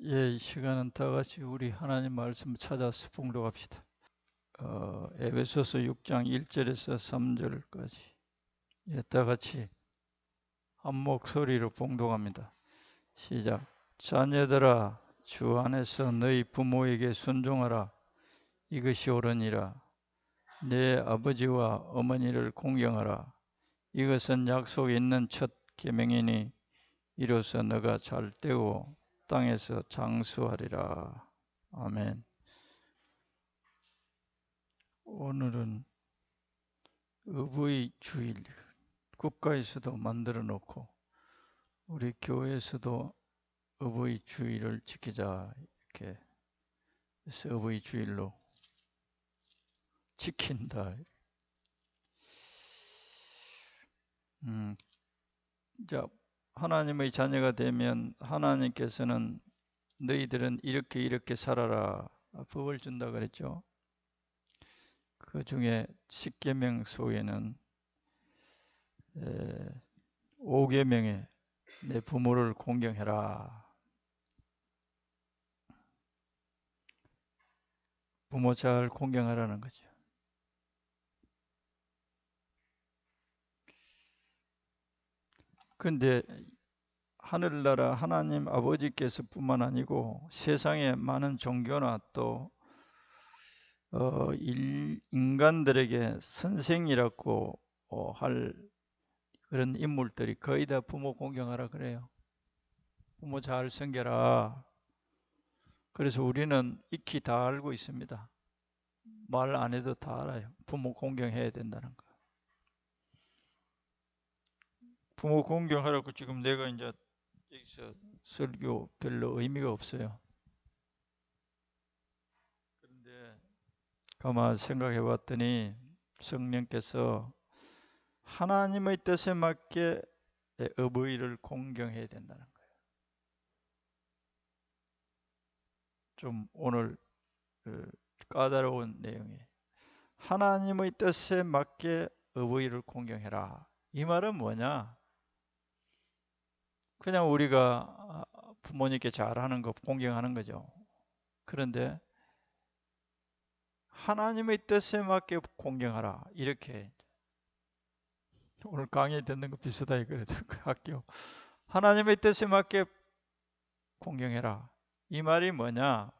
이 시간은 다 같이 우리 하나님 말씀 찾아서 봉독합시다. 에베소서 6장 1절에서 3절까지 다 같이 한 목소리로 봉독합니다. 시작. 자녀들아, 주 안에서 너희 부모에게 순종하라. 이것이 옳으니라. 내 아버지와 어머니를 공경하라. 이것은 약속 있는 첫 계명이니 이로써 너가 잘되고 땅에서 장수하리라. 아멘. 오늘은 어버이 주일, 국가에서도 만들어 놓고 우리 교회에서도 어버이 주일을 지키자, 이렇게 해서 어버이 주일로 지킨다. 자, 하나님의 자녀가 되면 하나님께서는 너희들은 이렇게 살아라 법을 준다 그랬죠. 그 중에 10계명 속에는 5계명에 내 부모를 공경해라. 부모 잘 공경하라는 거죠. 그런데 하늘나라 하나님 아버지께서 뿐만 아니고 세상의 많은 종교나 또 인간들에게 선생이라고 할 그런 인물들이 거의 다 부모 공경하라 그래요. 부모 잘 섬겨라. 그래서 우리는 익히 다 알고 있습니다. 말 안 해도 다 알아요. 부모 공경해야 된다는 거. 부모 공경하라고 지금 내가 이제 여기서 설교 별로 의미가 없어요. 그런데 가만 생각해 봤더니 성령께서 하나님의 뜻에 맞게 어버이를 공경해야 된다는 거예요. 좀 오늘 까다로운 내용이에요. 하나님의 뜻에 맞게 어버이를 공경해라. 이 말은 뭐냐? 그냥 우리가 부모님께 잘하는 거 공경하는 거죠. 그런데 하나님의 뜻에 맞게 공경하라. 이렇게 오늘 강의 듣는 거 비슷하게 그래도 학교 하나님의 뜻에 맞게 공경해라. 이 말이 뭐냐?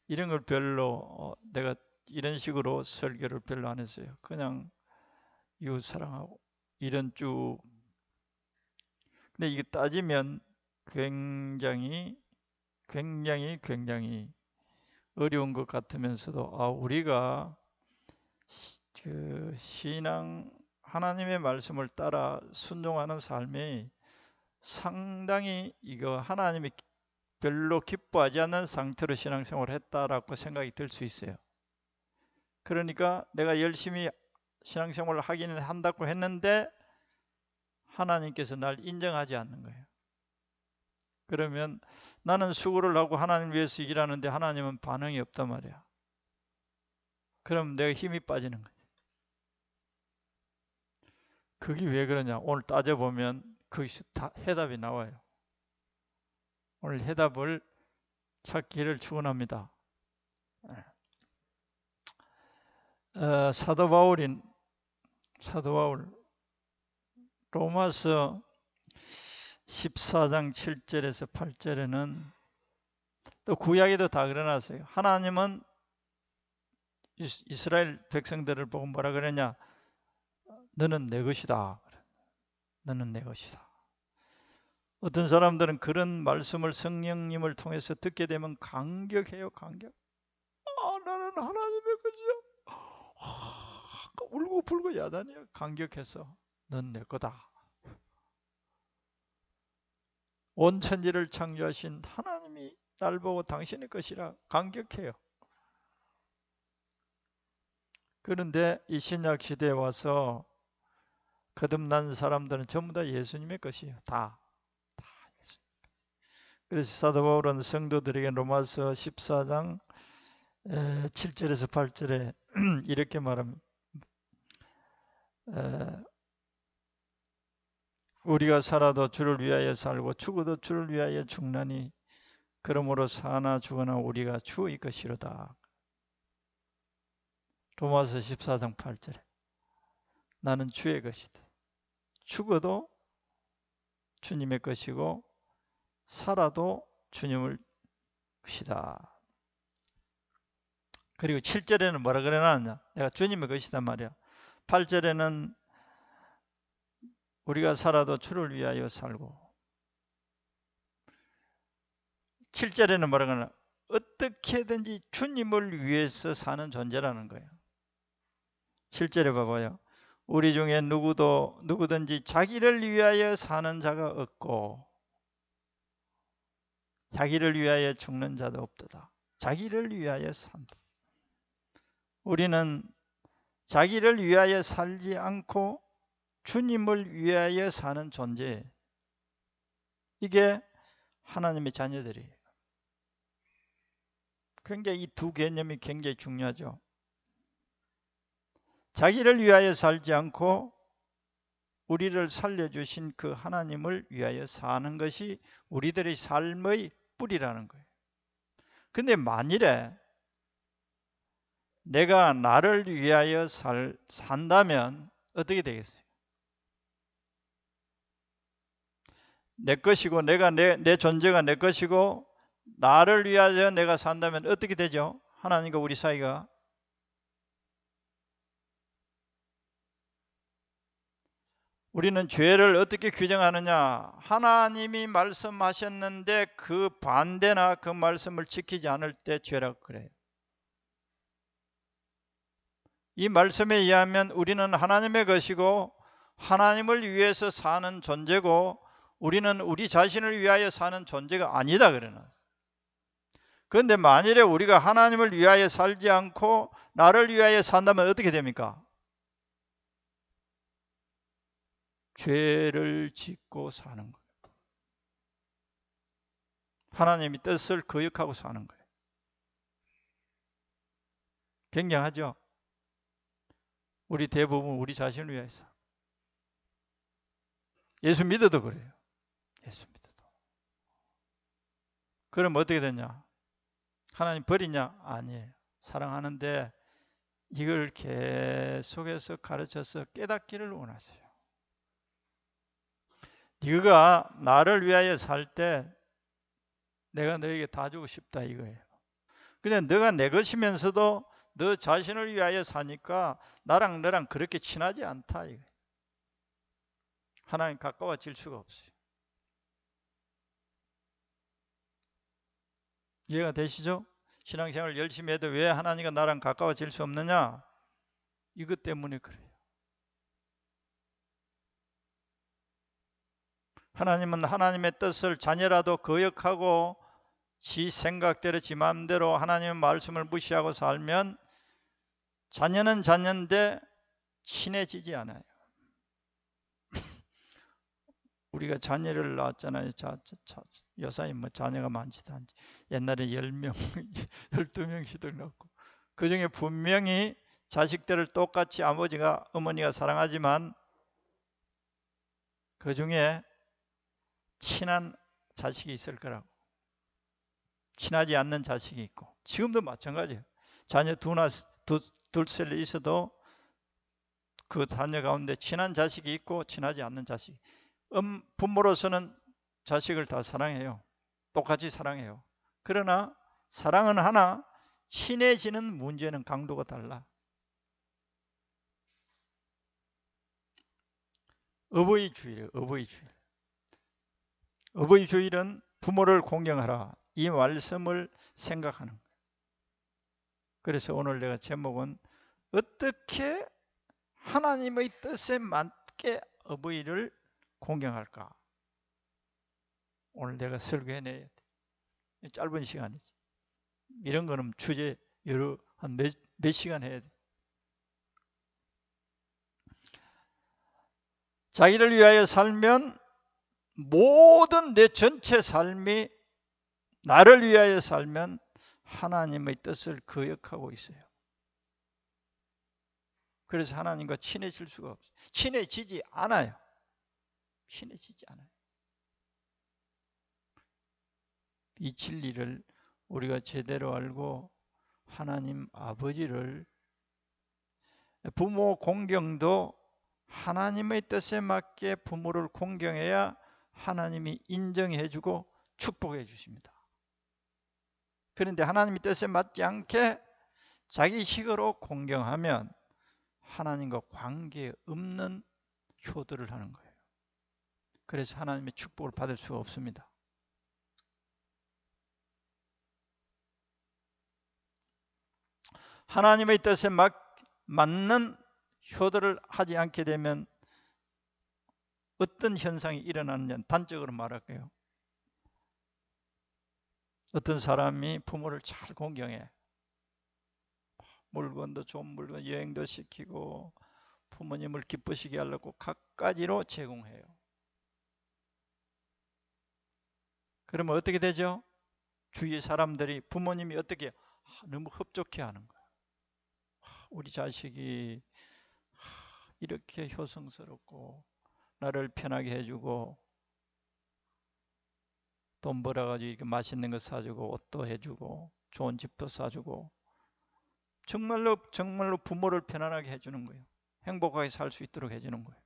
이런 걸 별로 내가 이런 식으로 설교를 별로 안 했어요. 그냥 이웃 사랑하고 이런 쭉. 근데 이게 따지면 굉장히 어려운 것 같으면서도 우리가 그 신앙 하나님의 말씀을 따라 순종하는 삶이 상당히 이거 하나님이 별로 기뻐하지 않는 상태로 신앙생활을 했다라고 생각이 들 수 있어요. 그러니까 내가 열심히 신앙생활을 하기는 한다고 했는데 하나님께서 날 인정하지 않는 거예요. 그러면 나는 수고를 하고 하나님 위해서 일하는데 하나님은 반응이 없단 말이야. 그럼 내가 힘이 빠지는 거예요. 그게 왜 그러냐? 오늘 따져보면 거기서 다 해답이 나와요. 오늘 해답을 찾기를 축원합니다. 사도 바울 로마서 14장 7절에서 8절에는 또 구약에도 다 그려놨어요. 하나님은 이스라엘 백성들을 보고 뭐라 그러냐? 너는 내 것이다. 너는 내 것이다. 어떤 사람들은 그런 말씀을 성령님을 통해서 듣게 되면 감격해요. 감격. 나는 하나님의 것이야. 울고 불고 야단이야. 감격해서 넌 내 거다. 온 천지를 창조하신 하나님이 날 보고 당신의 것이라 감격해요. 그런데 이 신약 시대에 와서 거듭난 사람들은 전부 다 예수님의 것이에요. 다 예수님. 그래서 사도 바울은 성도들에게 로마서 14장 7절에서 8절에 이렇게 말합니다. 우리가 살아도 주를 위하여 살고 죽어도 주를 위하여 죽나니 그러므로 사나 죽으나 우리가 주의 것이로다. 로마서 14장 8절에 나는 주의 것이다. 죽어도 주님의 것이고 살아도 주님의 것이다. 그리고 7절에는 뭐라 그래놨냐? 내가 주님의 것이단 말이야. 8절에는 우리가 살아도 주를 위하여 살고, 7절에는 뭐라 그러나? 어떻게든지 주님을 위해서 사는 존재라는 거예요. 7절에 봐봐요. 우리 중에 누구든지 자기를 위하여 사는 자가 없고 자기를 위하여 죽는 자도 없도다. 자기를 위하여 산다. 우리는 자기를 위하여 살지 않고 주님을 위하여 사는 존재. 이게 하나님의 자녀들이에요. 굉장히 이 두 개념이 굉장히 중요하죠. 자기를 위하여 살지 않고 우리를 살려주신 그 하나님을 위하여 사는 것이 우리들의 삶의 뿌리라는 거예요. 근데 만일에 내가 나를 위하여 산다면 어떻게 되겠어요? 내 것이고 내 존재가 내 것이고 나를 위하여 내가 산다면 어떻게 되죠? 하나님과 우리 사이가 우리는 죄를 어떻게 규정하느냐? 하나님이 말씀하셨는데 그 반대나 그 말씀을 지키지 않을 때 죄라고 그래요. 이 말씀에 의하면 우리는 하나님의 것이고 하나님을 위해서 사는 존재고 우리는 우리 자신을 위하여 사는 존재가 아니다 그러나. 그런데 만일에 우리가 하나님을 위하여 살지 않고 나를 위하여 산다면 어떻게 됩니까? 죄를 짓고 사는 거예요. 하나님의 뜻을 거역하고 사는 거예요. 굉장하죠? 우리 대부분 우리 자신을 위해서. 예수 믿어도 그래요. 예수 믿어도. 그럼 어떻게 되냐? 하나님 버리냐? 아니에요. 사랑하는데 이걸 계속해서 가르쳐서 깨닫기를 원하세요. 네가 나를 위하여 살 때 내가 너에게 다 주고 싶다 이거예요. 그냥 너가 내 것이면서도 너 자신을 위하여 사니까 나랑 너랑 그렇게 친하지 않다 이거예요. 하나님 가까워질 수가 없어요. 이해가 되시죠? 신앙생활 열심히 해도 왜 하나님과 나랑 가까워질 수 없느냐? 이것 때문에 그래요. 하나님은 하나님의 뜻을 자녀라도 거역하고 지 생각대로 지 마음대로 하나님의 말씀을 무시하고 살면 자녀는 자녀인데 친해지지 않아요. 우리가 자녀를 낳았잖아요. 여사님 뭐 자녀가 많지도 않지. 옛날에 10명, 12명씩들 낳고 그 중에 분명히 자식들을 똑같이 아버지가 어머니가 사랑하지만 그 중에 친한 자식이 있을 거라고. 친하지 않는 자식이 있고 지금도 마찬가지예요. 자녀 둘 있어도 그 자녀 가운데 친한 자식이 있고 친하지 않는 자식. 부모로서는 자식을 다 사랑해요. 똑같이 사랑해요. 그러나 사랑은 하나 친해지는 문제는 강도가 달라. 어버이 주일. 어버이 주일은 부모를 공경하라. 이 말씀을 생각하는 거예요. 그래서 오늘 내가 제목은 어떻게 하나님의 뜻에 맞게 어버이를 공경할까? 오늘 내가 설교해내야 돼. 짧은 시간이지. 이런 거는 주제 한 몇 시간 해야 돼. 자기를 위하여 살면 모든 내 전체 삶이 나를 위하여 살면 하나님의 뜻을 거역하고 있어요. 그래서 하나님과 친해질 수가 없어요. 친해지지 않아요. 친해지지 않아요. 이 진리를 우리가 제대로 알고 하나님 아버지를, 부모 공경도 하나님의 뜻에 맞게 부모를 공경해야 하나님이 인정해 주고 축복해 주십니다. 그런데 하나님의 뜻에 맞지 않게 자기 식으로 공경하면 하나님과 관계없는 효도를 하는 거예요. 그래서 하나님의 축복을 받을 수가 없습니다. 하나님의 뜻에 맞는 효도를 하지 않게 되면 어떤 현상이 일어나느냐, 단적으로 말할게요. 어떤 사람이 부모를 잘 공경해. 물건도 좋은 물건, 여행도 시키고 부모님을 기쁘시게 하려고 갖가지로 제공해요. 그러면 어떻게 되죠? 주위 사람들이, 부모님이 어떻게 너무 흡족해 하는 거예요. 우리 자식이 이렇게 효성스럽고 나를 편하게 해주고 돈 벌어가지고 이렇게 맛있는 거 사주고 옷도 해주고 좋은 집도 사주고 정말로 부모를 편안하게 해주는 거예요. 행복하게 살 수 있도록 해주는 거예요.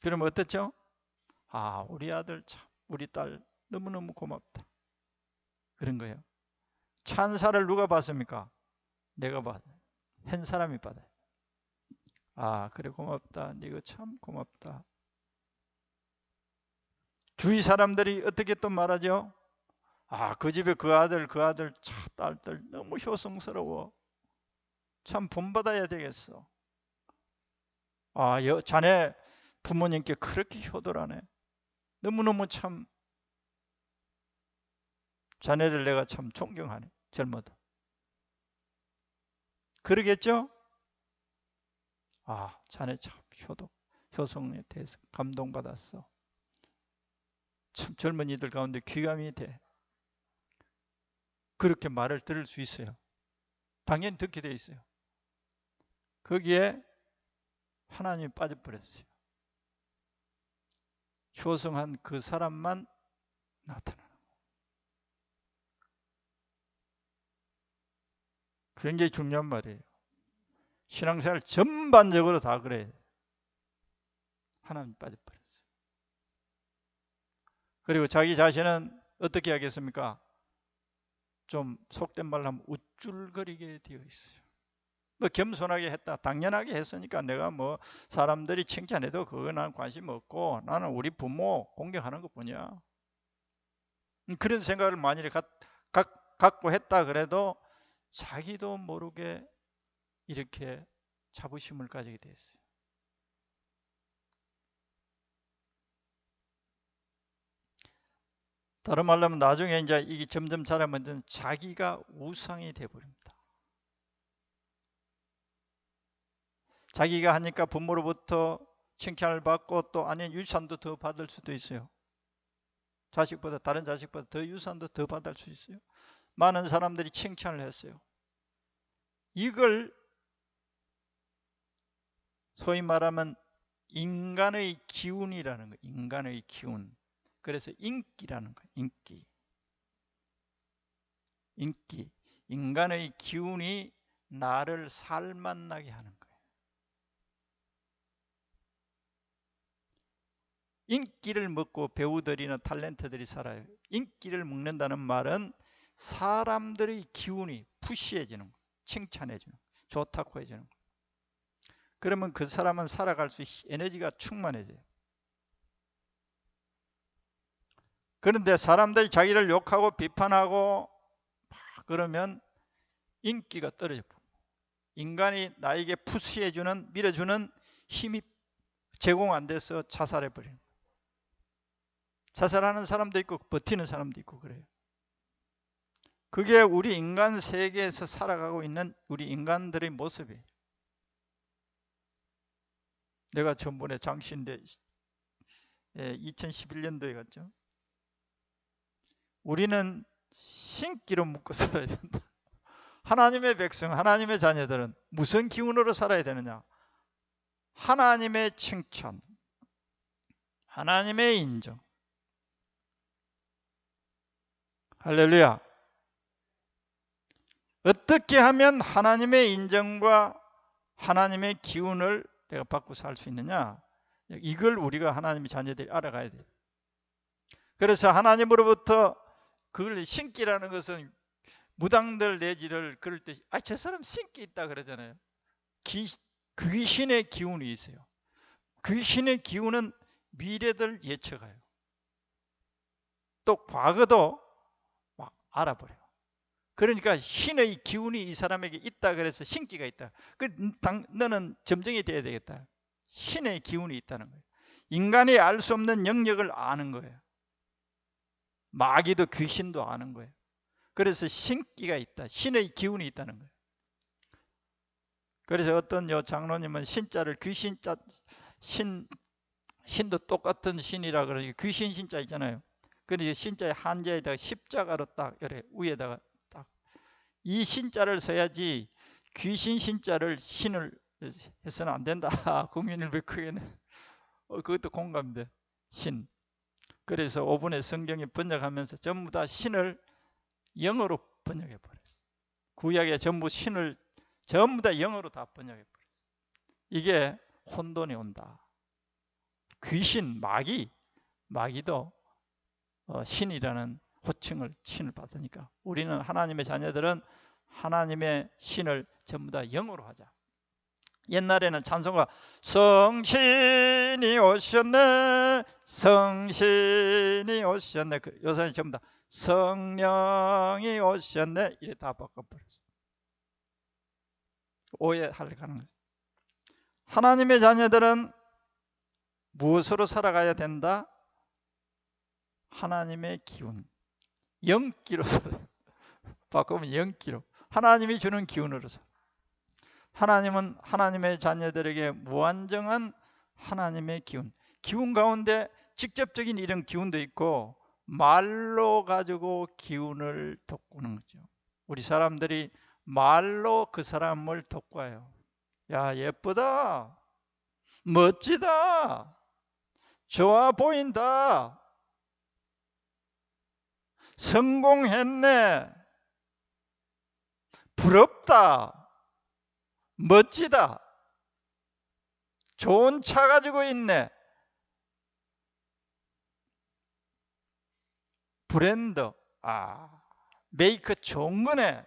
그러면 어떻죠? 아, 우리 아들 참, 우리 딸 너무너무 고맙다. 그런 거예요. 찬사를 누가 받습니까? 내가 받아요. 한 사람이 받아요. 아, 그래 고맙다. 네가 참 고맙다. 주위 사람들이 어떻게 또 말하죠? 아, 그 집에 그 아들 딸들 너무 효성스러워. 참 본받아야 되겠어. 아, 자네 부모님께 그렇게 효도라네. 너무너무 참 자네를 내가 참 존경하네. 젊어도. 그러겠죠? 아, 자네 참 효성에 대해서 감동받았어. 참 젊은이들 가운데 귀감이 돼. 그렇게 말을 들을 수 있어요. 당연히 듣게 돼 있어요. 거기에 하나님이 빠져버렸어요. 효성한 그 사람만 나타나는 거예요. 굉장히 중요한 말이에요. 신앙생활 전반적으로 다 그래요. 하나님 빠져버렸어요. 그리고 자기 자신은 어떻게 하겠습니까? 좀 속된 말로 하면 우쭐거리게 되어 있어요. 뭐 겸손하게 했다, 당연하게 했으니까 내가 뭐 사람들이 칭찬해도 그거 난 관심 없고 나는 우리 부모 공경하는 것뿐이야. 그런 생각을 만일에 갖고 했다 그래도 자기도 모르게 이렇게 자부심을 가지게 됐어요. 다른 말로 하면 나중에 이제 이게 점점 자라면 자기가 우상이 되어버립니다. 자기가 하니까 부모로부터 칭찬을 받고 또 아니면 유산도 더 받을 수도 있어요. 다른 자식보다 더 유산도 더 받을 수 있어요. 많은 사람들이 칭찬을 했어요. 이걸 소위 말하면 인간의 기운이라는 거예요. 인간의 기운. 그래서 인기라는 거예요. 인기. 인간의 기운이 나를 살만나게 하는 거예요. 인기를 먹고 배우들이나 탤런트들이 살아요. 인기를 먹는다는 말은 사람들의 기운이 푸시해지는 거예요. 칭찬해주는 거예요. 좋다고 해주는 거예요. 그러면 그 사람은 살아갈 수 에너지가 충만해져요. 그런데 사람들이 자기를 욕하고 비판하고 그러면 인기가 떨어져. 인간이 나에게 푸시해주는, 밀어주는 힘이 제공 안 돼서 자살해버리는 거예요. 자살하는 사람도 있고 버티는 사람도 있고 그래요. 그게 우리 인간 세계에서 살아가고 있는 우리 인간들의 모습이에요. 내가 전번에 장신대 2011년도에 갔죠. 우리는 신기로 묶고 살아야 된다. 하나님의 백성, 하나님의 자녀들은 무슨 기운으로 살아야 되느냐? 하나님의 칭찬, 하나님의 인정, 할렐루야. 어떻게 하면 하나님의 인정과 하나님의 기운을 내가 받고 살 수 있느냐? 이걸 우리가 하나님의 자녀들이 알아가야 돼요. 그래서 하나님으로부터 그걸 신기라는 것은 무당들 내지를 그럴 때 저 사람 신기 있다 그러잖아요. 귀신의 기운이 있어요. 귀신의 기운은 미래를 예측해요. 또 과거도 막 알아버려요. 그러니까 신의 기운이 이 사람에게 있다 그래서 신기가 있다. 너는 점정이 돼야 되겠다. 신의 기운이 있다는 거예요. 인간이 알 수 없는 영역을 아는 거예요. 마귀도 귀신도 아는 거예요. 그래서 신기가 있다. 신의 기운이 있다는 거예요. 그래서 어떤 장로님은 신자를 귀신자, 신도 똑같은 신이라 그러니까 귀신 신자 있잖아요. 그래서 신자의 한자에다가 십자가로 딱 이렇게 위에다가 딱 이 신자를 써야지 귀신 신자를 신을 해서는 안 된다. 국민일보크에는 그것도 공감돼. 신. 그래서 5분의 성경이 번역하면서 전부 다 신을 영어로 번역해 버렸어요. 구약에 전부 신을 전부 다 영어로 다 번역해 버렸어요. 이게 혼돈이 온다. 귀신, 마귀도 신이라는 호칭을 신을 받으니까 우리는 하나님의 자녀들은 하나님의 신을 전부 다 영어로 하자. 옛날에는 찬송가 성신이 오셨네 성신이 오셨네 요새는 전부 다 성령이 오셨네 이래 다 바꿔버렸어요. 오해하려고 하는 거죠. 하나님의 자녀들은 무엇으로 살아가야 된다? 하나님의 기운, 영기로 바꾸면 영기로 하나님이 주는 기운으로 살아. 하나님은 하나님의 자녀들에게 무한정한 하나님의 기운 가운데 직접적인 이런 기운도 있고 말로 가지고 기운을 돋구는 거죠. 우리 사람들이 말로 그 사람을 돋궈요. 야, 예쁘다, 멋지다, 좋아 보인다, 성공했네, 부럽다, 멋지다, 좋은 차 가지고 있네, 브랜드, 메이크 좋은 거네.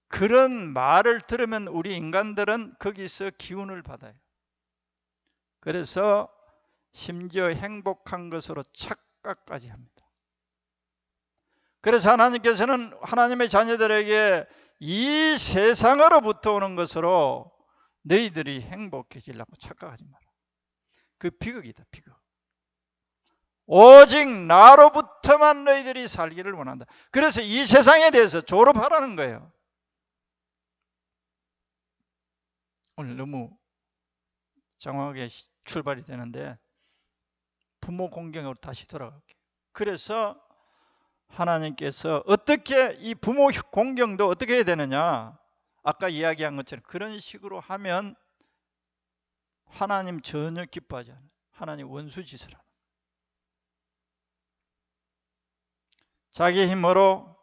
그런 말을 들으면 우리 인간들은 거기서 기운을 받아요. 그래서 심지어 행복한 것으로 착각까지 합니다. 그래서 하나님께서는 하나님의 자녀들에게 이 세상으로부터 오는 것으로 너희들이 행복해지려고 착각하지 마라. 그 비극이다, 비극. 오직 나로부터만 너희들이 살기를 원한다. 그래서 이 세상에 대해서 졸업하라는 거예요. 오늘 너무 장황하게 출발이 되는데 부모 공경으로 다시 돌아갈게요. 그래서 하나님께서 어떻게 이 부모 공경도 어떻게 해야 되느냐? 아까 이야기한 것처럼 그런 식으로 하면 하나님 전혀 기뻐하지 않아요. 하나님 원수짓을 하는. 자기 힘으로,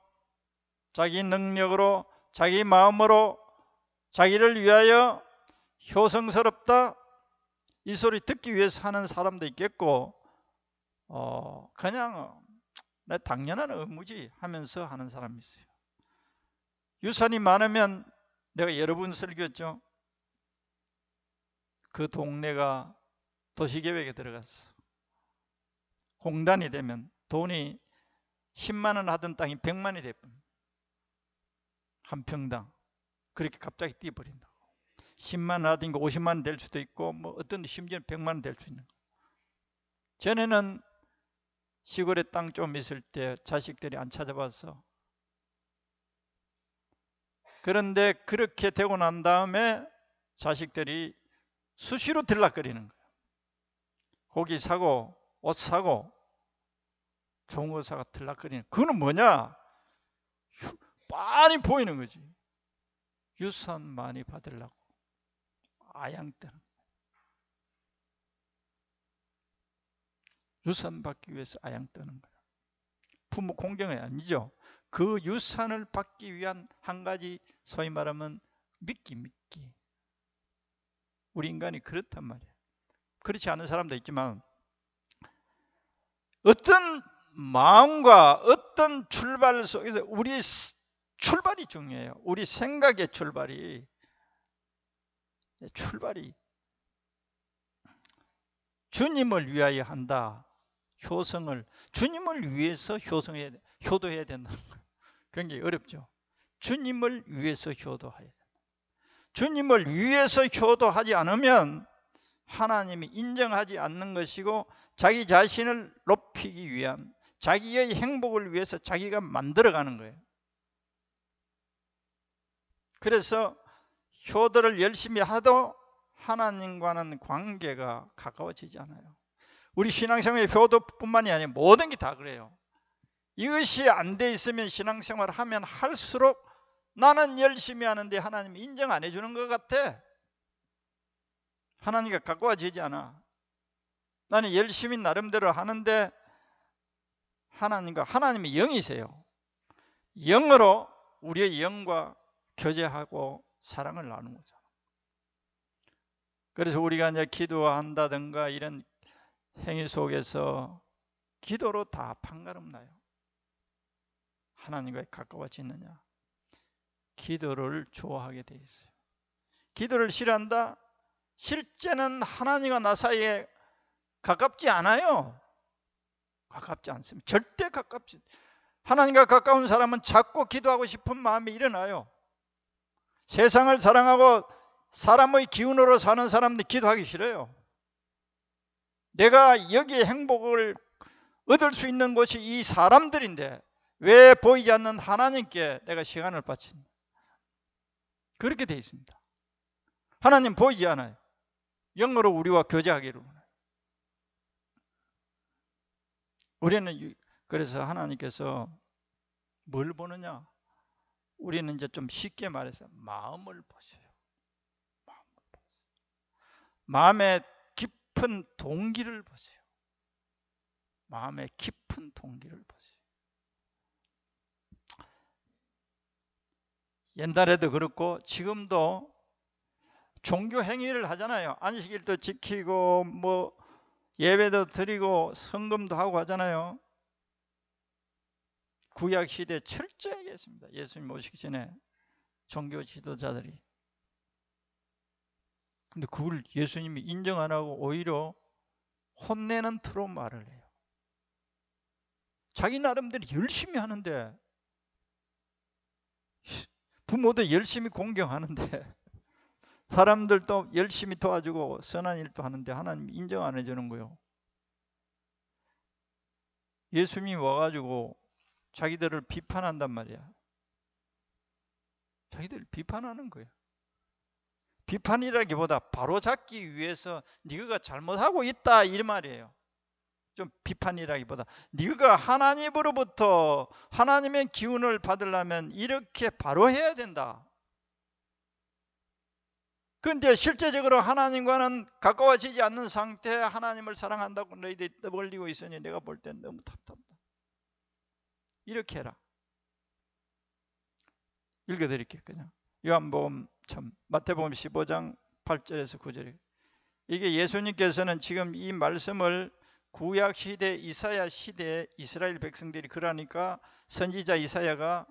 자기 능력으로, 자기 마음으로 자기를 위하여 효성스럽다 이 소리 듣기 위해서 하는 사람도 있겠고 그냥 내 당연한 의무지 하면서 하는 사람이 있어요. 유산이 많으면 내가 여러 번 설교했죠. 그 동네가 도시계획에 들어갔어. 공단이 되면 돈이 10만 원 하던 땅이 100만이 돼버려. 한 평당. 그렇게 갑자기 뛰어버린다고. 10만 원 하던 거 50만 원 될 수도 있고 뭐 어떤 심지어는 100만 원 될 수 있는 거. 전에는 시골에 땅 좀 있을 때 자식들이 안 찾아봤어. 그런데 그렇게 되고 난 다음에 자식들이 수시로 들락거리는 거예요. 고기 사고 옷 사고 좋은 거 사고 들락거리는. 그거는 뭐냐? 빤히 보이는 거지. 유산 많이 받으려고 아양때는 유산 받기 위해서 아양 뜨는 거야. 부모 공경이 아니죠. 그 유산을 받기 위한 한 가지, 소위 말하면 믿기. 우리 인간이 그렇단 말이에요. 그렇지 않은 사람도 있지만 어떤 마음과 어떤 출발 속에서 우리 출발이 중요해요. 우리 생각의 출발이 주님을 위하여 한다. 효성을 주님을 위해서 효도해야 된다는 거예요. 굉장히 어렵죠. 주님을 위해서 효도해야 된다. 주님을 위해서 효도하지 않으면 하나님이 인정하지 않는 것이고 자기 자신을 높이기 위한 자기의 행복을 위해서 자기가 만들어가는 거예요. 그래서 효도를 열심히 하도 하나님과는 관계가 가까워지지 않아요. 우리 신앙생활의 효도뿐만이 아니라 모든 게 다 그래요. 이것이 안 돼 있으면 신앙생활을 하면 할수록 나는 열심히 하는데 하나님이 인정 안 해주는 것 같아. 하나님과 가까워지지 않아. 나는 열심히 나름대로 하는데 하나님이 영이세요. 영으로 우리의 영과 교제하고 사랑을 나누는 거죠. 그래서 우리가 이제 기도한다든가 이런 행위 속에서 기도로 다 판가름 나요. 하나님과 가까워지느냐? 기도를 좋아하게 돼 있어요. 기도를 싫어한다? 실제는 하나님과 나 사이에 가깝지 않아요. 가깝지 않습니다. 절대 가깝지. 하나님과 가까운 사람은 자꾸 기도하고 싶은 마음이 일어나요. 세상을 사랑하고 사람의 기운으로 사는 사람들 기도하기 싫어요. 내가 여기에 행복을 얻을 수 있는 곳이 이 사람들인데 왜 보이지 않는 하나님께 내가 시간을 바친다. 그렇게 되어 있습니다. 하나님 보이지 않아요. 영으로 우리와 교제하기를 원해요. 우리는 그래서 하나님께서 뭘 보느냐? 우리는 이제 좀 쉽게 말해서 마음을 보세요. 마음의 깊은 동기를 보세요. 마음의 깊은 동기를 보세요. 옛날에도 그렇고 지금도 종교 행위를 하잖아요. 안식일도 지키고 뭐 예배도 드리고 성금도 하고 하잖아요. 구약 시대에 철저하게 했습니다. 예수님 오시기 전에 종교 지도자들이. 근데 그걸 예수님이 인정 안 하고 오히려 혼내는 틀로 말을 해요. 자기 나름대로 열심히 하는데, 부모도 열심히 공경하는데, 사람들도 열심히 도와주고 선한 일도 하는데 하나님이 인정 안 해주는 거예요. 예수님이 와가지고 자기들을 비판한단 말이야. 자기들 비판하는 거예요. 비판이라기보다 바로잡기 위해서 네가 잘못하고 있다 이 말이에요. 좀 비판이라기보다 네가 하나님으로부터 하나님의 기운을 받으려면 이렇게 바로 해야 된다. 그런데 실제적으로 하나님과는 가까워지지 않는 상태에 하나님을 사랑한다고 너희들이 떠벌리고 있으니 내가 볼 땐 너무 답답하다. 이렇게 해라. 읽어드릴게요. 그냥 요한복음 마태복음 15장 8절에서 9절에 이게 예수님께서는 지금 이 말씀을 구약 시대 이사야 시대에 이스라엘 백성들이 그러니까 선지자 이사야가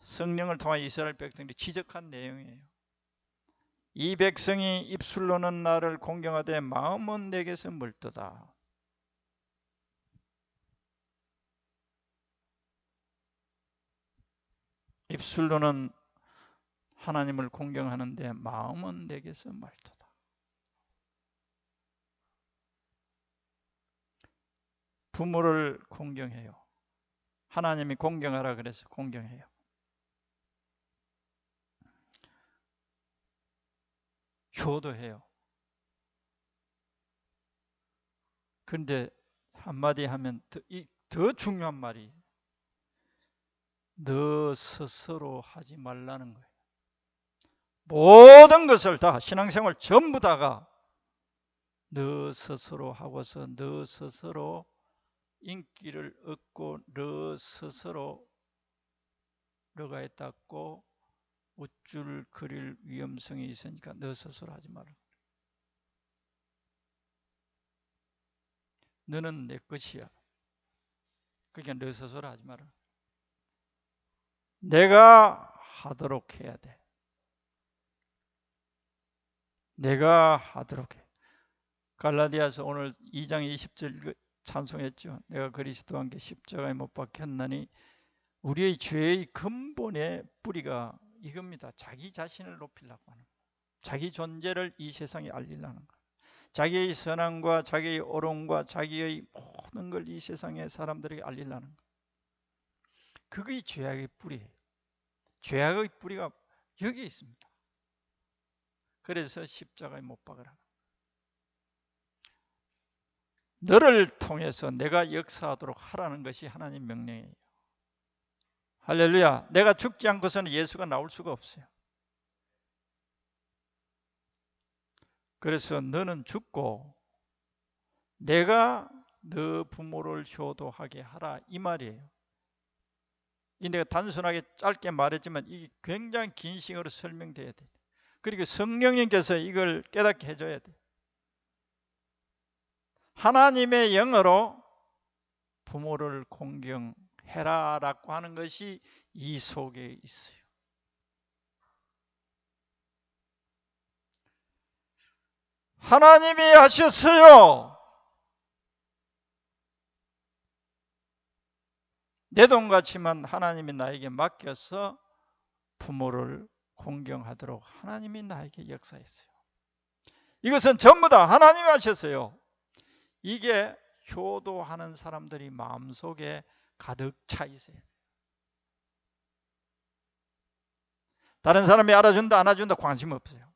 성령을 통해 이스라엘 백성들이 지적한 내용이에요. 이 백성이 입술로는 나를 공경하되 마음은 내게서 멀도다. 입술로는 하나님을 공경하는데 마음은 내게서 멀도다. 부모를 공경해요. 하나님이 공경하라 그래서 공경해요. 효도해요. 그런데 한마디 하면 더 중요한 말이 너 스스로 하지 말라는 거예요. 모든 것을 다 신앙생활 전부 다가 너 스스로 하고서 너 스스로 인기를 얻고 너 스스로 너가 닦고 우쭐 그릴 위험성이 있으니까 너 스스로 하지 마라. 너는 내 것이야. 그러니까 너 스스로 하지 마라. 내가 하도록 해야 돼. 내가 하도록 해. 갈라디아서 오늘 2장 20절 찬송했죠. 내가 그리스도와 함께 십자가에 못 박혔나니 우리의 죄의 근본의 뿌리가 이겁니다. 자기 자신을 높이려고 하는 거예요. 자기 존재를 이 세상에 알리려는 거예요. 자기의 선함과 자기의 옳음과 자기의 모든 걸 이 세상의 사람들에게 알리려는 거예요. 그게 죄악의 뿌리예요. 죄악의 뿌리가 여기에 있습니다. 그래서 십자가에 못 박으라. 너를 통해서 내가 역사하도록 하라는 것이 하나님 명령이에요. 할렐루야. 내가 죽지 않고서는 예수가 나올 수가 없어요. 그래서 너는 죽고 내가 너 부모를 효도하게 하라 이 말이에요. 이 내가 단순하게 짧게 말했지만 이게 굉장히 긴 시간으로 설명돼야 돼요. 그리고 성령님께서 이걸 깨닫게 해줘야 돼요. 하나님의 영으로 부모를 공경해라 라고 하는 것이 이 속에 있어요. 하나님이 하셨어요. 내 돈 같지만 하나님이 나에게 맡겨서 부모를 공경하도록 하나님이 나에게 역사했어요. 이것은 전부 다 하나님이 하셨어요. 이게 효도하는 사람들이 마음속에 가득 차 있어요. 다른 사람이 알아준다 안 알아준다 관심 없어요.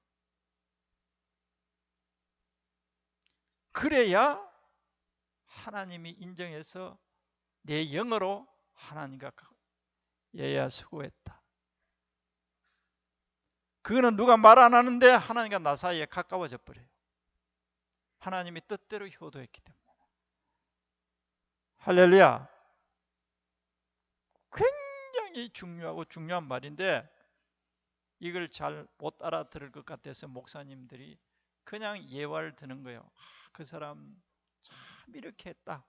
그래야 하나님이 인정해서 내 영으로 하나님과 얘야 수고했다. 그거는 누가 말 안 하는데 하나님과 나 사이에 가까워져 버려요. 하나님이 뜻대로 효도했기 때문에. 할렐루야. 굉장히 중요하고 중요한 말인데 이걸 잘 못 알아들을 것 같아서 목사님들이 그냥 예화를 드는 거예요. 그 사람 참 이렇게 했다.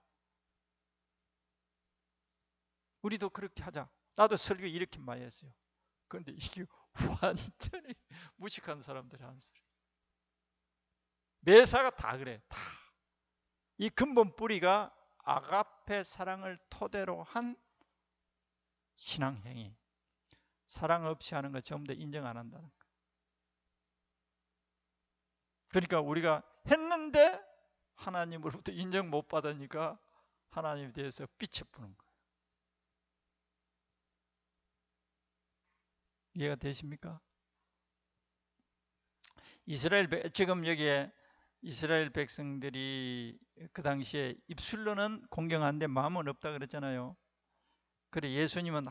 우리도 그렇게 하자. 나도 설교 이렇게 많이 했어요. 그런데 이게 완전히 무식한 사람들이 하는 소리. 매사가 다 그래. 다. 이 근본 뿌리가 아가페 사랑을 토대로 한 신앙행위. 사랑 없이 하는 거 전부 다 인정 안 한다는 거. 그러니까 우리가 했는데 하나님으로부터 인정 못 받으니까 하나님에 대해서 삐쳐부는 거예요. 이해가 되십니까? 지금 여기에 이스라엘 백성들이 그 당시에 입술로는 공경하는데 마음은 없다 그랬잖아요. 그래 예수님은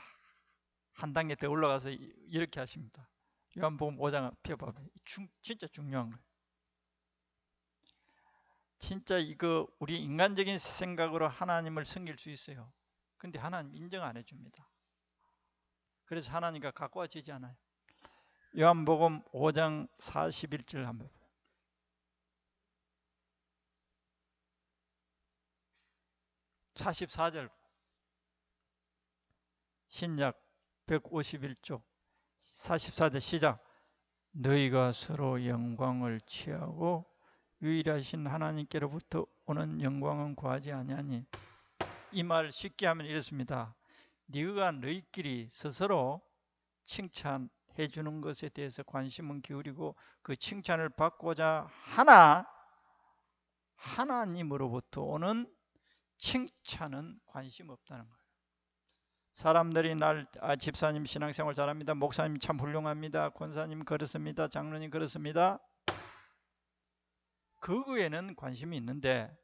한 단계 더 올라가서 이렇게 하십니다. 요한복음 5장 펴봐요. 진짜 중요한 거예요. 진짜 이거 우리 인간적인 생각으로 하나님을 섬길 수 있어요. 근데 하나님 인정 안 해줍니다. 그래서 하나님과 가까워지지 않아요. 요한복음 5장 41절 한번 봐요. (44절) 신약 151쪽 44절 시작. 너희가 서로 영광을 취하고 유일하신 하나님께로부터 오는 영광은 구하지 아니하니. 이 말 쉽게 하면 이렇습니다. 네가 너희끼리 스스로 칭찬해 주는 것에 대해서 관심은 기울이고 그 칭찬을 받고자 하나 하나님으로부터 오는 칭찬은 관심 없다는 거예요. 사람들이 집사님 신앙생활 잘합니다. 목사님 참 훌륭합니다. 권사님 그렇습니다. 장로님 그렇습니다. 그거에는 관심이 있는데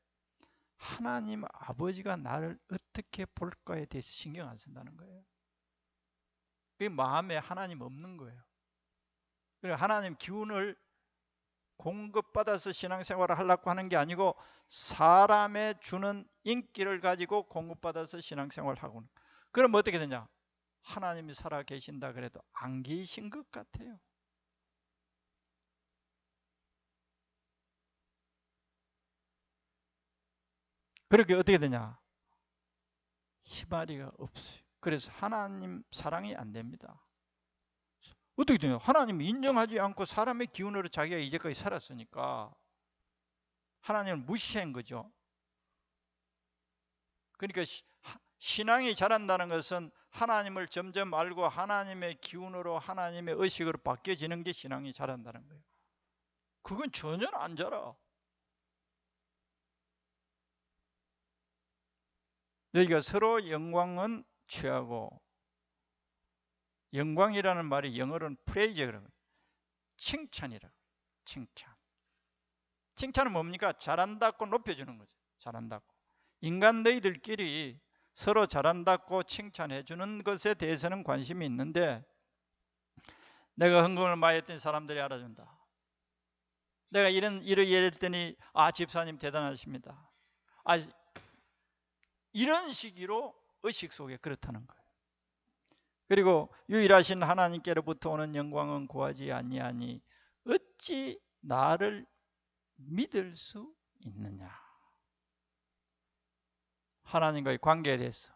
하나님 아버지가 나를 어떻게 볼까에 대해서 신경 안 쓴다는 거예요. 그 마음에 하나님 없는 거예요. 그래서 하나님 기운을 공급받아서 신앙생활을 하려고 하는 게 아니고 사람의 주는 인기를 가지고 공급받아서 신앙생활을 하고, 그럼 어떻게 되냐? 하나님이 살아 계신다 그래도 안 계신 것 같아요. 그렇게 어떻게 되냐? 희마리가 없어요. 그래서 하나님 사랑이 안 됩니다. 어떻게 되냐? 하나님 인정하지 않고 사람의 기운으로 자기가 이제까지 살았으니까 하나님을 무시한 거죠. 그러니까 신앙이 자란다는 것은 하나님을 점점 알고 하나님의 기운으로 하나님의 의식으로 바뀌어지는 게 신앙이 자란다는 거예요. 그건 전혀 안 자라. 여기가 서로 영광은 취하고, 영광이라는 말이 영어로는 프레이즈, 칭찬이라고. 칭찬. 칭찬은 뭡니까? 잘한다고 높여주는 거죠. 잘한다고. 인간 너희들끼리 서로 잘한다고 칭찬해 주는 것에 대해서는 관심이 있는데, 내가 헌금을 많이 했더니 사람들이 알아준다. 내가 이랬더니 집사님 대단하십니다. 이런 식으로 의식 속에 그렇다는 거예요. 그리고 유일하신 하나님께로부터 오는 영광은 구하지 아니하니 어찌 나를 믿을 수 있느냐. 하나님과의 관계에 대해서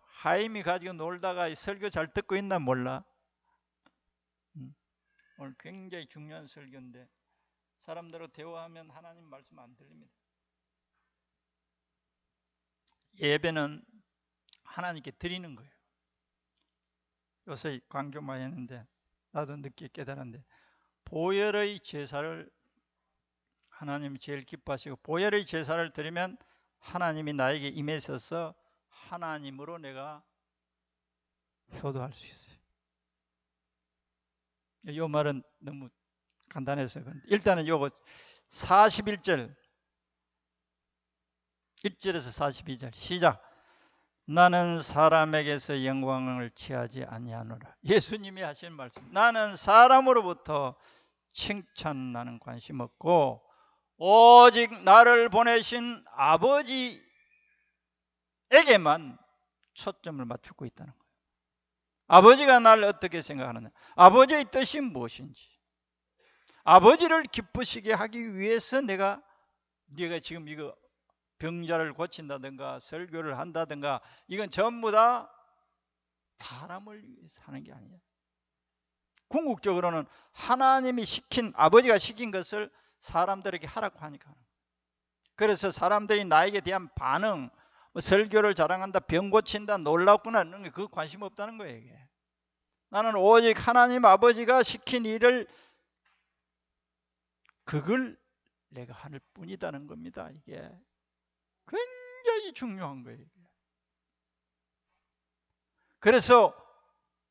하임이 가지고 놀다가 설교 잘 듣고 있나 몰라. 오늘 굉장히 중요한 설교인데 사람들하고 대화하면 하나님 말씀 안 들립니다. 예배는 하나님께 드리는 거예요. 요새 강조 많이 했는데 나도 늦게 깨달았는데, 보혈의 제사를 하나님이 제일 기뻐하시고, 보혈의 제사를 드리면 하나님이 나에게 임하셔서 하나님으로 내가 효도할 수 있어요. 이 말은 너무 간단해서 일단은 요거 41절 1절에서 42절 시작. 나는 사람에게서 영광을 취하지 아니하노라. 예수님이 하신 말씀. 나는 사람으로부터 칭찬 나는 관심 없고 오직 나를 보내신 아버지에게만 초점을 맞추고 있다는 거예요. 아버지가 나를 어떻게 생각하느냐, 아버지의 뜻이 무엇인지, 아버지를 기쁘시게 하기 위해서 네가 지금 이거 병자를 고친다든가 설교를 한다든가 이건 전부 다 사람을 위해서 하는 게 아니에요. 궁극적으로는 하나님이 아버지가 시킨 것을 사람들에게 하라고 하니까. 그래서 사람들이 나에게 대한 반응, 설교를 자랑한다, 병 고친다, 놀랍구나 이런 게 그 관심 없다는 거예요. 이게. 나는 오직 하나님 아버지가 시킨 일을 그걸 내가 할 뿐이다는 겁니다. 이게 굉장히 중요한 거예요. 그래서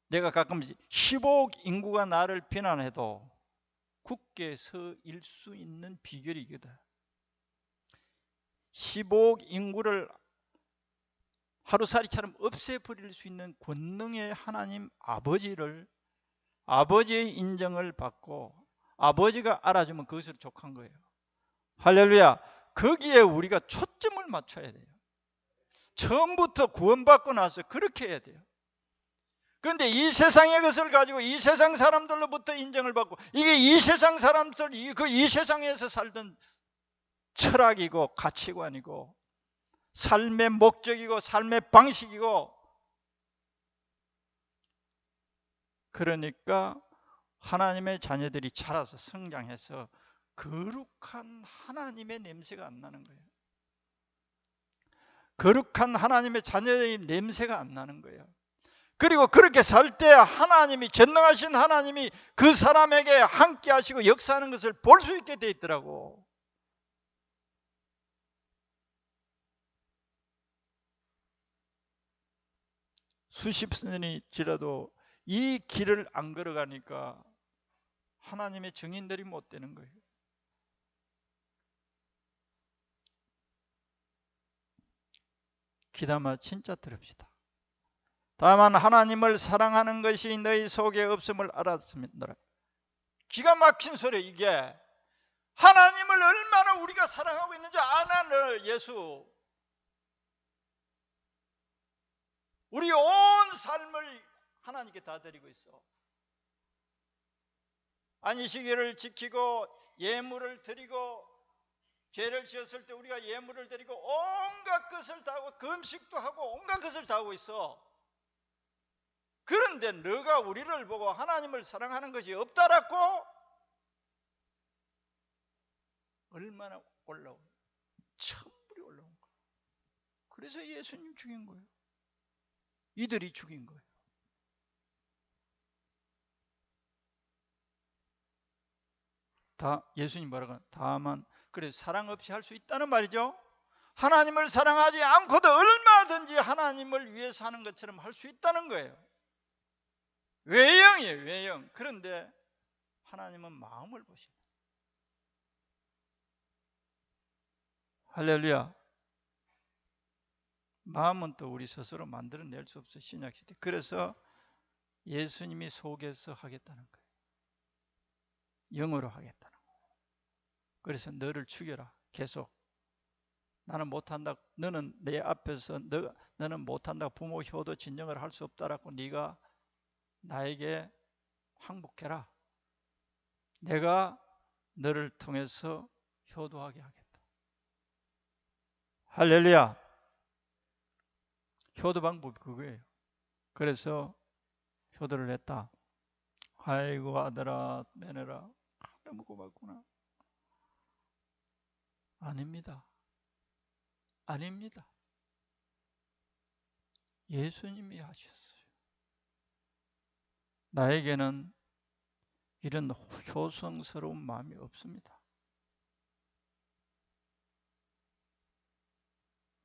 내가 가끔씩 15억 인구가 나를 비난해도 굳게 서 일 수 있는 비결이거든. 15억 인구를 하루살이처럼 없애버릴 수 있는 권능의 하나님 아버지의 인정을 받고 아버지가 알아주면 그것을 족한 거예요. 할렐루야. 거기에 우리가 초점을 맞춰야 돼요. 처음부터 구원받고 나서 그렇게 해야 돼요. 그런데 이 세상의 것을 가지고 이 세상 사람들로부터 인정을 받고, 이게 이 세상 사람들, 이 세상에서 살던 철학이고 가치관이고 삶의 목적이고 삶의 방식이고, 그러니까 하나님의 자녀들이 자라서 성장해서 거룩한 하나님의 냄새가 안 나는 거예요. 거룩한 하나님의 자녀의 냄새가 안 나는 거예요. 그리고 그렇게 살 때 하나님이, 전능하신 하나님이 그 사람에게 함께 하시고 역사하는 것을 볼 수 있게 돼 있더라고. 수십 년이 지나도 이 길을 안 걸어가니까 하나님의 증인들이 못 되는 거예요. 귀담아 진짜 들읍시다. 다만 하나님을 사랑하는 것이 너희 속에 없음을 알았습니다. 기가 막힌 소리 이게. 하나님을 얼마나 우리가 사랑하고 있는지 아나 너 예수. 우리 온 삶을 하나님께 다 드리고 있어. 안식일을 지키고 예물을 드리고 죄를 지었을 때 우리가 예물을 드리고 온갖 것을 다 하고 금식도 하고 온갖 것을 다 하고 있어. 그런데 너가 우리를 보고 하나님을 사랑하는 것이 없다라고? 얼마나 올라온, 천불이 올라온 거야. 그래서 예수님 죽인 거예요. 이들이 죽인 거예요. 다 예수님 뭐라고 하나? 다만 그래 사랑 없이 할 수 있다는 말이죠. 하나님을 사랑하지 않고도 얼마든지 하나님을 위해서 하는 것처럼 할 수 있다는 거예요. 외형이에요, 외형. 그런데 하나님은 마음을 보신다. 할렐루야. 마음은 또 우리 스스로 만들어낼 수 없어, 신약시대. 그래서 예수님이 속에서 하겠다는 거예요. 영으로 하겠다는 거예요. 그래서 너를 죽여라. 계속. 나는 못한다. 너는 내 앞에서 너는 못한다. 부모 효도 진정을 할 수 없다라고 네가 나에게 항복해라. 내가 너를 통해서 효도하게 하겠다. 할렐루야. 효도 방법이 그거예요. 그래서 효도를 했다. 아이고 아들아 매너라. 너무 고맙구나. 아닙니다. 아닙니다. 예수님이 하셨어요. 나에게는 이런 효성스러운 마음이 없습니다.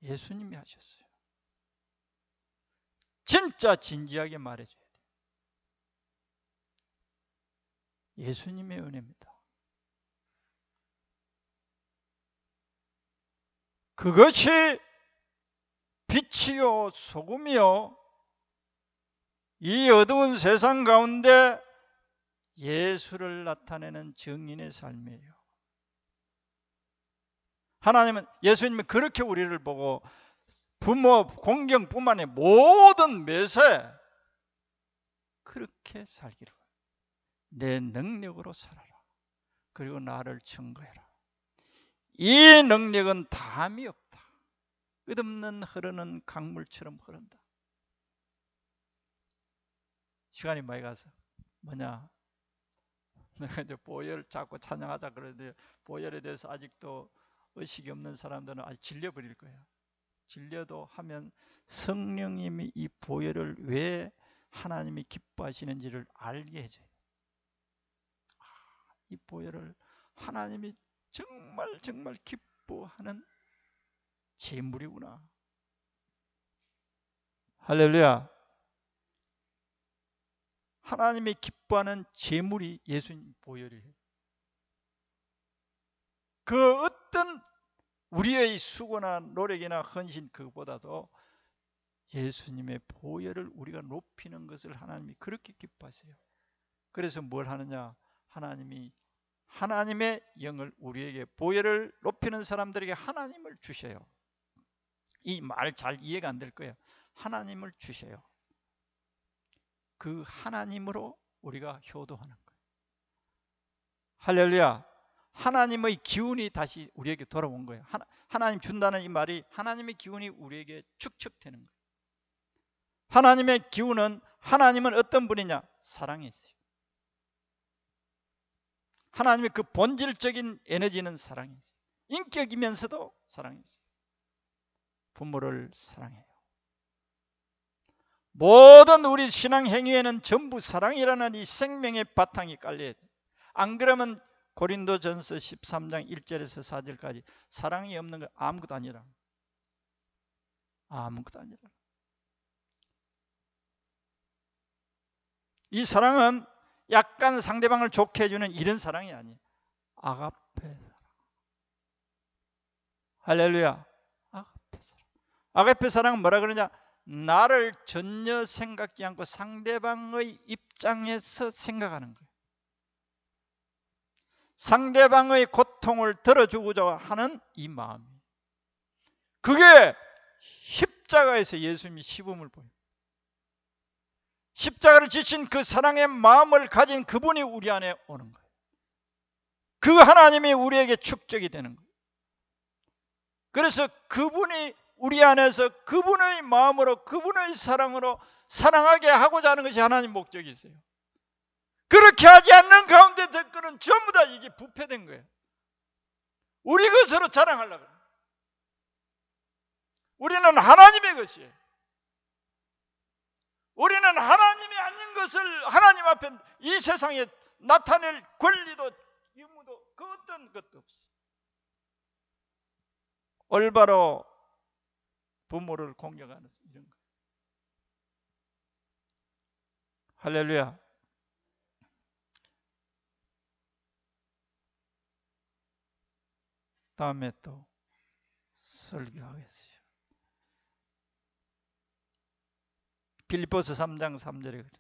예수님이 하셨어요. 진짜 진지하게 말해줘야 돼요. 예수님의 은혜입니다. 그것이 빛이요 소금이요 이 어두운 세상 가운데 예수를 나타내는 증인의 삶이에요. 하나님은 예수님은 그렇게 우리를 보고 부모 공경뿐만 아니라 모든 매세 그렇게 살기를 내 능력으로 살아라. 그리고 나를 증거해라. 이 능력은 담이 없다. 끝없는 흐르는 강물처럼 흐른다. 시간이 많이 가서 뭐냐? 내가 이제 보혈 자꾸 찬양하자 그러는데 보혈에 대해서 아직도 의식이 없는 사람들은 아직 질려버릴 거예요. 질려도 하면 성령님이 이 보혈을 왜 하나님이 기뻐하시는지를 알게 해줘요. 이 보혈을 하나님이 정말 기뻐하는 제물이구나. 할렐루야. 하나님이 기뻐하는 제물이 예수님 보혈이에요. 그 어떤 우리의 수고나 노력이나 헌신 그보다도 예수님의 보혈을 우리가 높이는 것을 하나님이 그렇게 기뻐하세요. 그래서 뭘 하느냐? 하나님이 하나님의 영을 우리에게 보혈을 높이는 사람들에게 하나님을 주셔요. 이 말 잘 이해가 안 될 거예요. 하나님을 주셔요. 그 하나님으로 우리가 효도하는 거예요. 할렐루야. 하나님의 기운이 다시 우리에게 돌아온 거예요. 하나님 준다는 이 말이 하나님의 기운이 우리에게 축적되는 거예요. 하나님의 기운은 하나님은 어떤 분이냐? 사랑이 있어요. 하나님의 그 본질적인 에너지는 사랑이 있어요. 인격이면서도 사랑이 있어요. 부모를 사랑해요. 모든 우리 신앙 행위에는 전부 사랑이라는 이 생명의 바탕이 깔려야 돼요. 안 그러면 고린도전서 13장 1절에서 4절까지 사랑이 없는 거 아무것도 아니라. 아무것도 아니라. 이 사랑은 약간 상대방을 좋게 해주는 이런 사랑이 아니에요. 아가페 사랑. 할렐루야. 아가페 사랑. 아가페 사랑은 뭐라 그러냐? 나를 전혀 생각지 않고 상대방의 입장에서 생각하는 거예요. 상대방의 고통을 들어주고자 하는 이 마음. 그게 십자가에서 예수님이 시범을 보여요. 십자가를 지신 그 사랑의 마음을 가진 그분이 우리 안에 오는 거예요. 그 하나님이 우리에게 축적이 되는 거예요. 그래서 그분이 우리 안에서 그분의 마음으로 그분의 사랑으로 사랑하게 하고자 하는 것이 하나님 목적이세요. 그렇게 하지 않는 가운데 댓글은 전부 다 이게 부패된 거예요. 우리 것으로 자랑하려고 해요. 우리는 하나님의 것이에요. 우리는 하나님이 아닌 것을 하나님 앞에 이 세상에 나타낼 권리도 의무도 그 어떤 것도 없어요. 올바로 부모를 공경하는 이런 거. 할렐루야. 다음에 또 설교하겠어요. 빌립보서 3장 3절에 그래.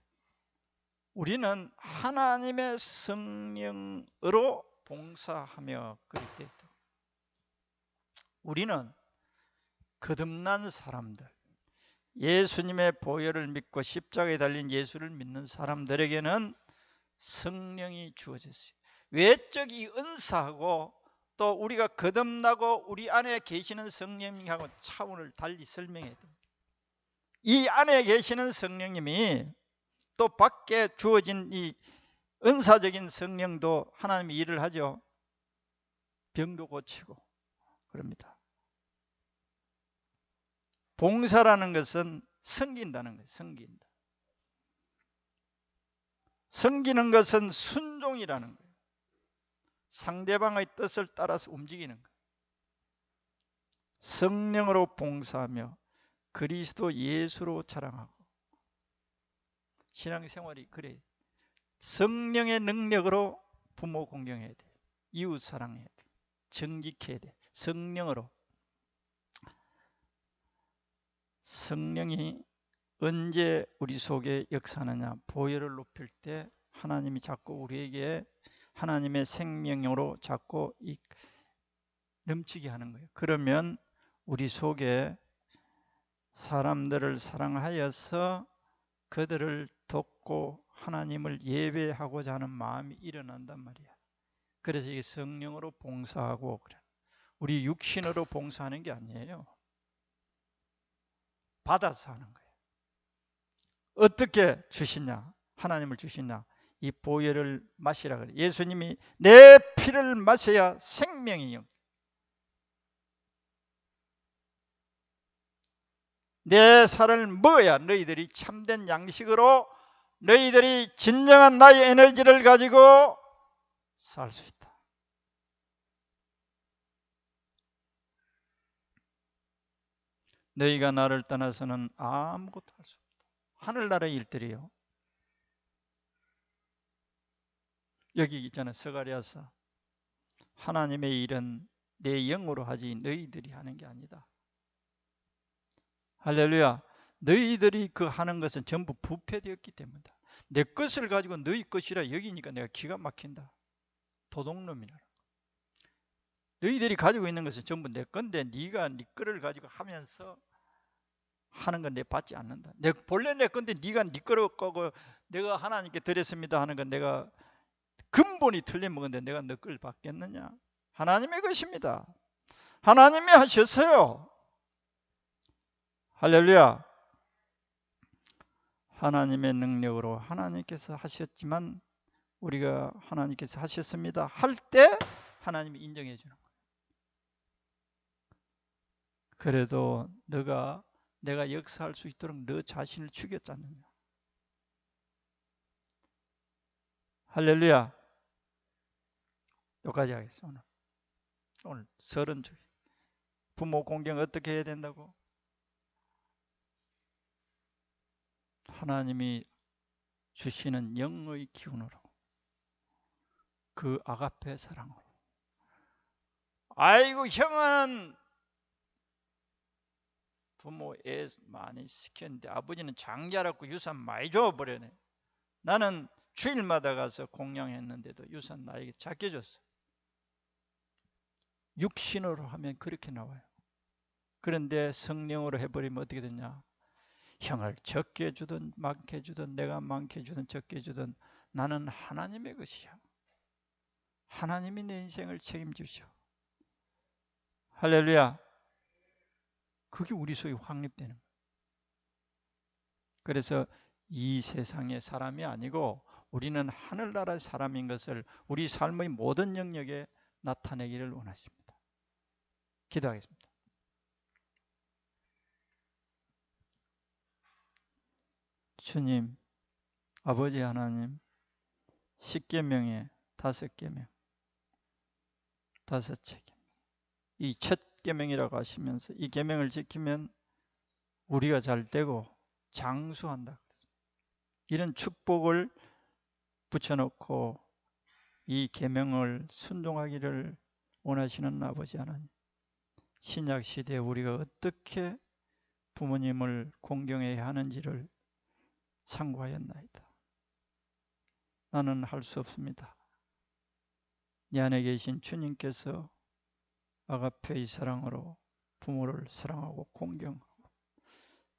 우리는 하나님의 성령으로 봉사하며 그럴 때 있다. 우리는 거듭난 사람들, 예수님의 보혈을 믿고 십자가에 달린 예수를 믿는 사람들에게는 성령이 주어졌어요. 외적이 은사하고 또 우리가 거듭나고 우리 안에 계시는 성령님하고 차원을 달리 설명해야 돼요. 이 안에 계시는 성령님이 또 밖에 주어진 이 은사적인 성령도 하나님이 일을 하죠. 병도 고치고 그럽니다. 봉사라는 것은 섬긴다는 거예요. 섬긴다. 섬기는 것은 순종이라는 거예요. 상대방의 뜻을 따라서 움직이는 거예요. 성령으로 봉사하며 그리스도 예수로 자랑하고. 신앙생활이 그래. 성령의 능력으로 부모 공경해야 돼. 이웃 사랑해야 돼. 정직해야 돼. 성령으로. 성령이 언제 우리 속에 역사하느냐? 보혈을 높일 때 하나님이 자꾸 우리에게 하나님의 생명으로 자꾸 넘치게 하는 거예요. 그러면 우리 속에 사람들을 사랑하여서 그들을 돕고 하나님을 예배하고자 하는 마음이 일어난단 말이야. 그래서 이게 성령으로 봉사하고 그래. 우리 육신으로 봉사하는 게 아니에요. 받아서 하는 거예요. 어떻게 주시냐? 하나님을 주시냐? 이 보혈을 마시라 그래. 예수님이 내 피를 마셔야 생명이요. 내 살을 먹어야 너희들이 참된 양식으로 너희들이 진정한 나의 에너지를 가지고 살 수 있다. 너희가 나를 떠나서는 아무것도 할 수 없다. 하늘나라의 일들이요. 여기 있잖아요. 스가랴서. 하나님의 일은 내 영으로 하지 너희들이 하는 게 아니다. 할렐루야. 너희들이 그 하는 것은 전부 부패되었기 때문이다. 내 것을 가지고 너희 것이라 여기니까 내가 기가 막힌다. 도둑놈이라. 너희들이 가지고 있는 것은 전부 내 건데 네가 네 거를 가지고 하면서 하는 건 내 받지 않는다. 본래 내 건데 네가 네 거를 거고 내가 하나님께 드렸습니다 하는 건 내가 근본이 틀리면 근데 내가 너 걸 받겠느냐? 하나님의 것입니다. 하나님이 하셨어요. 할렐루야. 하나님의 능력으로 하나님께서 하셨지만 우리가 하나님께서 하셨습니다 할 때 하나님이 인정해 주는 거예요. 그래도 내가 역사할 수 있도록 너 자신을 죽였지 않느냐. 할렐루야. 여기까지 하겠습니다. 오늘 30줄. 부모 공경 어떻게 해야 된다고? 하나님이 주시는 영의 기운으로, 그 아가페 사랑으로. 아이고 형은 부모 애 많이 시켰는데 아버지는 장자라고 유산 많이 줘버려네. 나는 주일마다 가서 공양했는데도 유산 나에게 작게 줬어. 육신으로 하면 그렇게 나와요. 그런데 성령으로 해버리면 어떻게 되냐? 형을 적게 주든 많게 주든 내가 많게 주든 적게 주든 나는 하나님의 것이야. 하나님이 내 인생을 책임지셔. 할렐루야. 그게 우리 속에 확립되는 거예요. 그래서 이 세상의 사람이 아니고 우리는 하늘나라의 사람인 것을 우리 삶의 모든 영역에 나타내기를 원하십니다. 기도하겠습니다. 주님, 아버지 하나님, 10계명에 5계명, 5째 계명, 이 첫 계명이라고 하시면서 이 계명을 지키면 우리가 잘 되고 장수한다. 이런 축복을 붙여놓고 이 계명을 순종하기를 원하시는 아버지 하나님, 신약 시대에 우리가 어떻게 부모님을 공경해야 하는지를 상고하였나이다. 나는 할 수 없습니다. 내 안에 계신 주님께서 아가페의 사랑으로 부모를 사랑하고 공경하고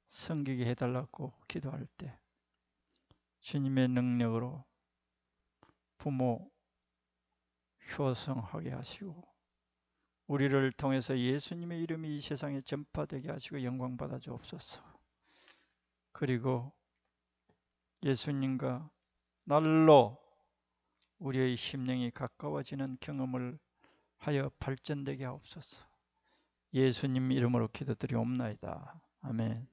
섬기게 해달라고 기도할 때 주님의 능력으로 부모 효성하게 하시고 우리를 통해서 예수님의 이름이 이 세상에 전파되게 하시고 영광 받아 주옵소서. 그리고 예수님과 날로 우리의 심령이 가까워지는 경험을 하여 발전되게 하옵소서. 예수님 이름으로 기도드리옵나이다. 아멘.